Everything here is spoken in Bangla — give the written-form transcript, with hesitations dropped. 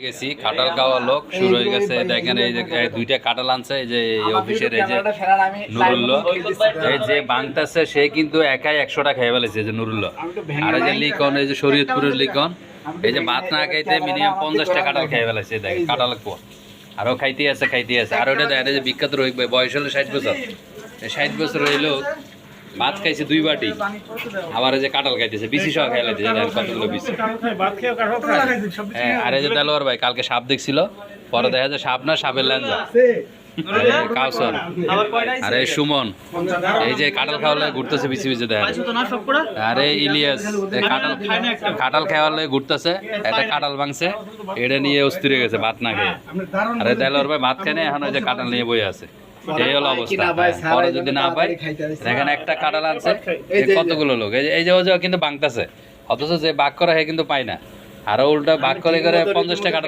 গেছি কাঁঠাল খাওয়ার লোক শুরু হয়ে গেছে। দেখেন এই যে দুইটা কাঁঠাল আনছে, এই যে অফিসের এই যে নুরুল্লাহ, এই যে বাংতাছে সে কিন্তু একাই 100টা খেয়ে ফেলেছে, যে নুরুল্লাহ। আর এই যে লিখন, এই যে শরীয়তপুরের লিখন, এই যে ভাত না খাইতে মিনিমাম 50টা কাঁঠাল খেয়ে ফেলেছে। দেখেন কাঁঠাল কুয়া আরো খাইতে আছে। আর ওটা দেখেন যে বিখ্যাত রোহিত ভাই, বয়স হলো 60 বছর। 60 বছর হইলো ভাত খাইছে 2 বাটি, আবার এই যে কাঁঠাল খাইতেছে, বিসি সহ খেয়ে লাইতেছে। দেখেন কতগুলো বিসি। হ্যাঁ, আর এই যে দেলোয়ার ভাই কালকে সাপ দেখছিল, পরে দেখা যায় সাপ না, সাপের ল্যাঞ্জা। কাউসার আর এই সুমন, এই যে কাঁঠাল খাওয়ালে ঘুরতেছে বিসি বিসি। দেখেন আরে ইলিয়াস কাঁঠাল খাওয়ালে ঘুরতেছে, একটা কাঁঠাল ভাঙছে, এটা নিয়ে অস্থির হয়ে গেছে ভাত না খেয়ে। আরে দেলোয়ার ভাই ভাত খায় না, এখন ওই যে কাঁঠাল নিয়ে বই আছে। এই হলো অবস্থা। পরে যদি না পাই, দেখেন একটা কাঁঠাল আনছে, কতগুলো লোক এই যে ও যে কিন্তু ভাঙতেছে, অথচ যে বাক করা হয় কিন্তু পায় না। আরো উল্টা বাক করে 50টা কাঁঠাল